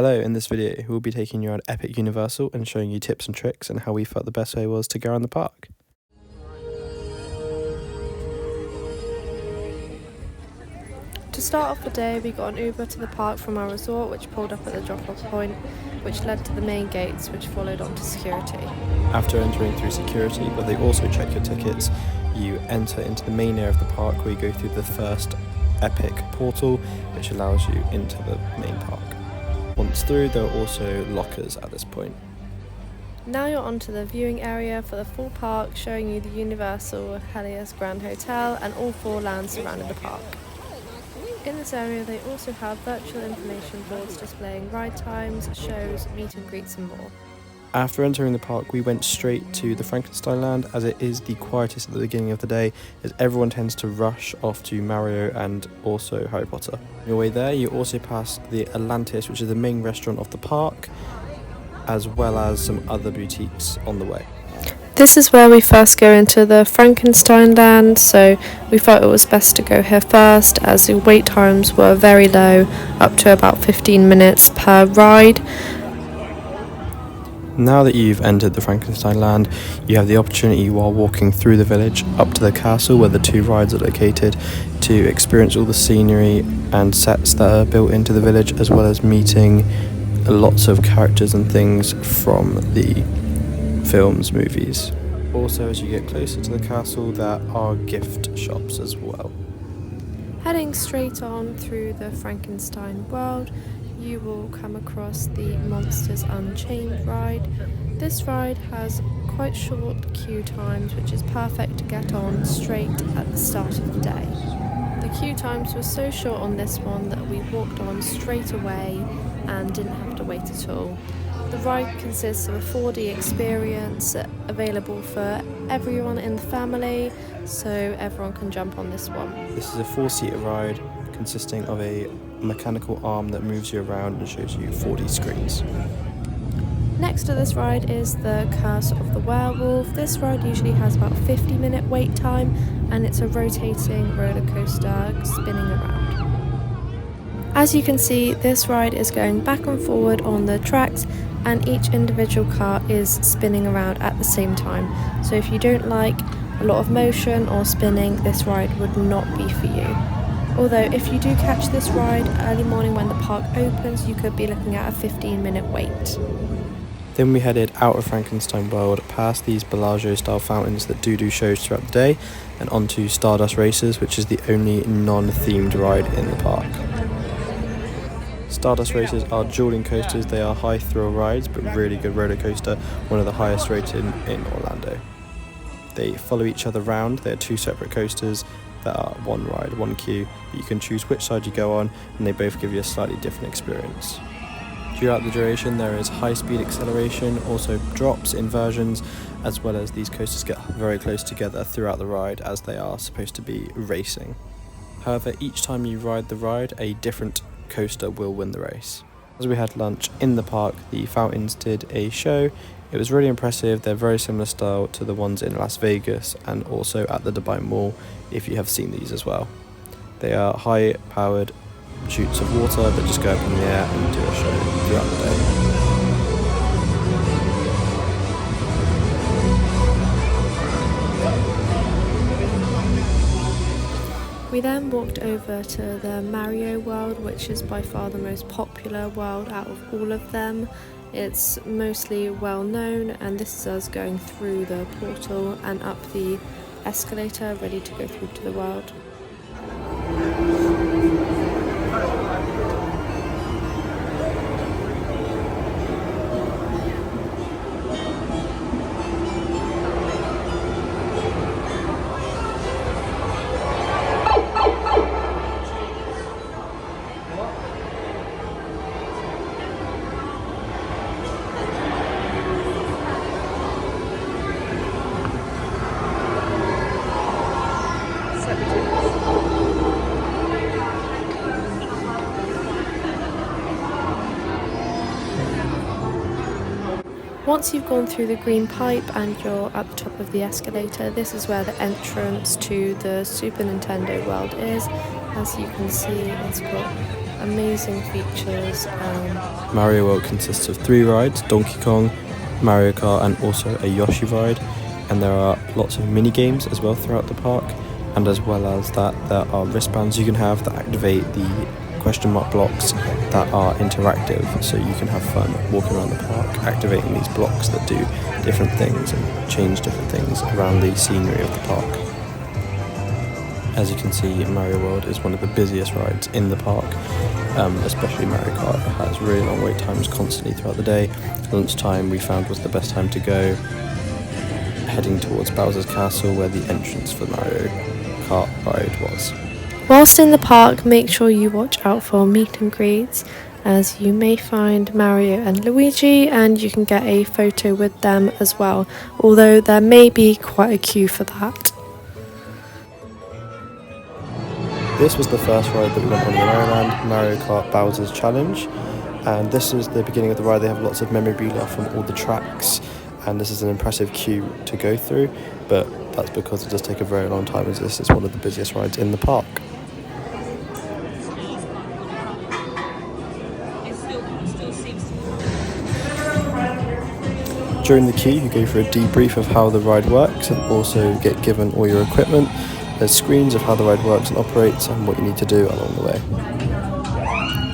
Hello, in this video we'll be taking you around Epic Universal and showing you tips and tricks and how we felt the best way was to go around the park. To start off the day, we got an Uber to the park from our resort, which pulled up at the drop-off point, which led to the main gates, which followed on to security. After entering through security, where they also check your tickets, you enter into the main area of the park where you go through the first Epic portal, which allows you into the main park. Once through, there are also lockers at this point. Now you're onto the viewing area for the full park, showing you the Universal Helios Grand Hotel and all four lands surrounding the park. In this area they also have virtual information boards displaying ride times, shows, meet and greets and more. After entering the park, we went straight to the Frankenstein Land, as it is the quietest at the beginning of the day, as everyone tends to rush off to Mario and also Harry Potter. On your way there, you also pass the Atlantis, which is the main restaurant of the park, as well as some other boutiques on the way. This is where we first go into the Frankenstein Land, so we thought it was best to go here first, as the wait times were very low, up to about 15 minutes per ride. Now that you've entered the Frankenstein Land, you have the opportunity while walking through the village up to the castle where the two rides are located to experience all the scenery and sets that are built into the village, as well as meeting lots of characters and things from the films, movies. Also, as you get closer to the castle, there are gift shops as well. Heading straight on through the Frankenstein world, you will come across the Monsters Unchained ride. This ride has quite short queue times, which is perfect to get on straight at the start of the day. The queue times were so short on this one that we walked on straight away and didn't have to wait at all. The ride consists of a 4D experience available for everyone in the family, so everyone can jump on this one. This is a 4-seater ride consisting of a mechanical arm that moves you around and shows you 4D screens. Next to this ride is the Curse of the Werewolf. This ride usually has about a 50-minute wait time, and it's a rotating roller coaster spinning around. As you can see, this ride is going back and forward on the tracks, and each individual car is spinning around at the same time. So if you don't like a lot of motion or spinning, this ride would not be for you. Although if you do catch this ride early morning when the park opens, you could be looking at a 15-minute wait. Then we headed out of Frankenstein World, past these Bellagio style fountains that do shows throughout the day, and onto Stardust Races, which is the only non-themed ride in the park. Stardust Races are dueling coasters. They are high thrill rides but really good roller coaster, one of the highest rated in Orlando. They follow each other round. They are two separate coasters that are one ride, one queue. You can choose which side you go on, and they both give you a slightly different experience. Throughout the duration there is high speed acceleration, also drops, inversions, as well as these coasters get very close together throughout the ride as they are supposed to be racing. However, each time you ride the ride, a different coaster will win the race. As we had lunch in the park, the fountains did a show. It was really impressive. They're very similar style to the ones in Las Vegas and also at the Dubai Mall, if you have seen these as well. They are high powered shoots of water that just go up in the air and do a show throughout the day. We then walked over to the Mario World, which is by far the most popular world out of all of them. It's mostly well known, and this is us going through the portal and up the escalator, ready to go through to the world. Once you've gone through the green pipe and you're at the top of the escalator, this is where the entrance to the Super Nintendo world is. As you can see, it's got amazing features. Mario World consists of 3 rides: Donkey Kong, Mario Kart, and also a Yoshi ride. And there are lots of mini games as well throughout the park. And as well as that, there are wristbands you can have that activate the question mark blocks that are interactive, so you can have fun walking around the park, activating these blocks that do different things and change different things around the scenery of the park. As you can see, Mario World is one of the busiest rides in the park, especially Mario Kart. It has really long wait times constantly throughout the day. Lunchtime we found was the best time to go, heading towards Bowser's Castle where the entrance for Mario Kart ride was. Whilst in the park, make sure you watch out for meet and greets, as you may find Mario and Luigi and you can get a photo with them as well, although there may be quite a queue for that. This was the first ride that we went on in Maryland, Mario Kart Bowser's Challenge, and this is the beginning of the ride. They have lots of memorabilia from all the tracks, and this is an impressive queue to go through, but that's because it does take a very long time, as this is one of the busiest rides in the park. During the queue, you go for a debrief of how the ride works and also get given all your equipment. There's screens of how the ride works and operates and what you need to do along the way.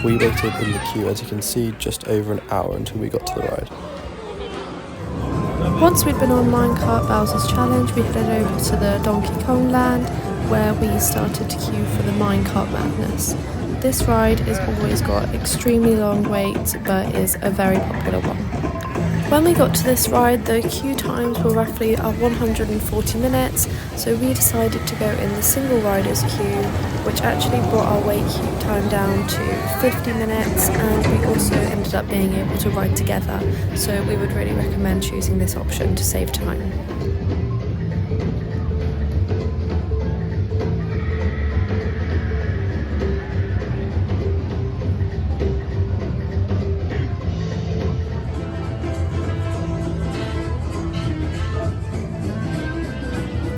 We waited in the queue, as you can see, just over an hour until we got to the ride. Once we'd been on Minecart Bowser's Challenge, we headed over to the Donkey Kong Land, where we started to queue for the Minecart Madness. This ride has always got extremely long waits, but is a very popular one. When we got to this ride, the queue times were roughly 140 minutes, so we decided to go in the single riders queue, which actually brought our wait queue time down to 50 minutes, and we also ended up being able to ride together, so we would really recommend choosing this option to save time.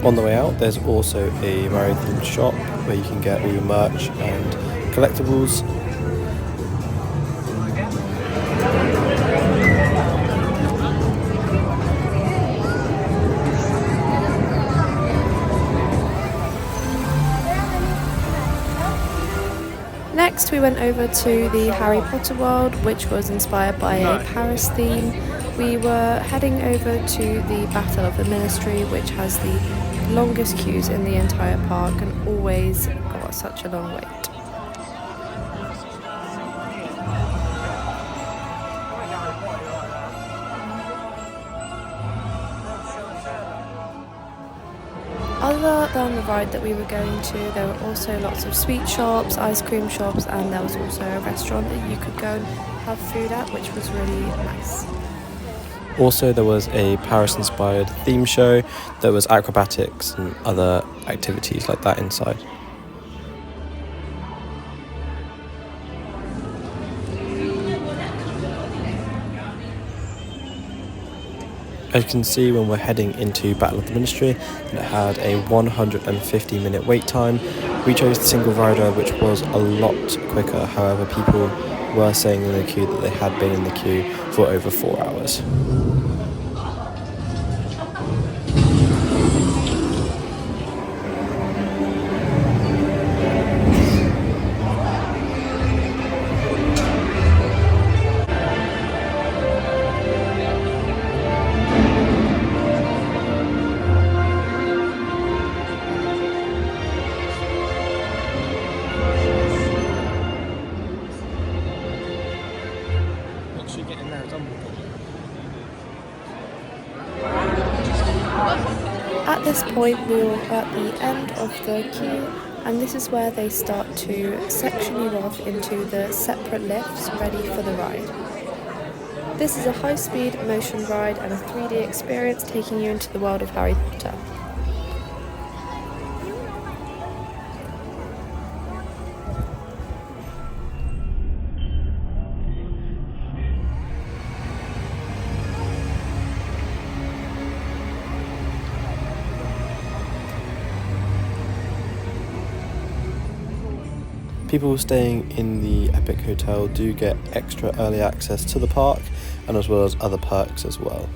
On the way out, there's also a Mario themed shop where you can get all your merch and collectibles. Next, we went over to the Harry Potter world, which was inspired by a Paris theme. We were heading over to the Battle of the Ministry, which has the longest queues in the entire park and always got such a long wait. Other than the ride that we were going to, there were also lots of sweet shops, ice cream shops, and there was also a restaurant that you could go and have food at, which was really nice. Also, there was a Paris-inspired theme show. There was acrobatics and other activities like that inside. As you can see, when we're heading into Battle of the Ministry, it had a 150-minute wait time. We chose the single rider, which was a lot quicker. However, people were saying in the queue that they had been in the queue for over 4 hours. At this point, we were at the end of the queue, and this is where they start to section you off into the separate lifts ready for the ride. This is a high-speed motion ride and a 3D experience taking you into the world of Harry Potter. People staying in the Epic Hotel do get extra early access to the park, and as well as other perks as well.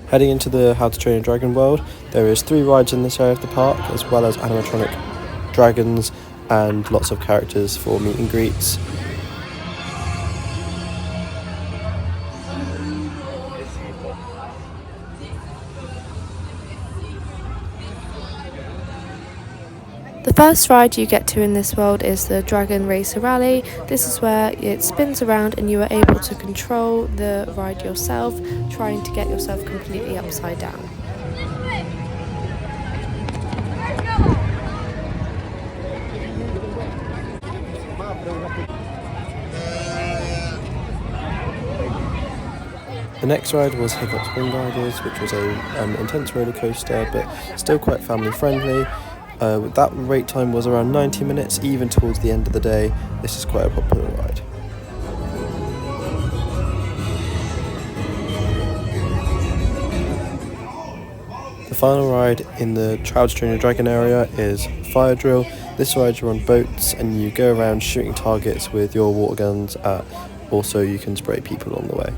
Heading into the How to Train Your Dragon world, there is 3 rides in this area of the park, as well as animatronic dragons and lots of characters for meet and greets. The first ride you get to in this world is the Dragon Racer Rally. This is where it spins around and you are able to control the ride yourself, trying to get yourself completely upside down. The next ride was Hiccup Spring Gliders, which was a intense roller coaster, but still quite family friendly. That wait time was around 90 minutes, even towards the end of the day. This is quite a popular ride. The final ride in the How to Train Your Dragon area is Fire Drill. This ride you're on boats and you go around shooting targets with your water guns. Also you can spray people along the way.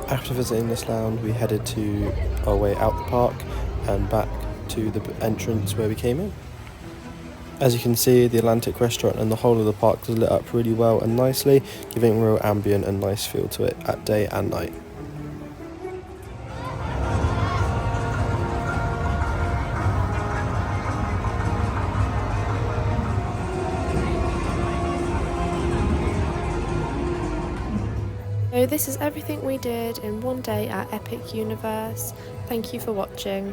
After visiting this land, we headed to our way out the park and back to the entrance where we came in. As you can see, the Atlantic restaurant and the whole of the park was lit up really well and nicely, giving a real ambient and nice feel to it at day and night. So this is everything we did in one day at Epic Universe. Thank you for watching.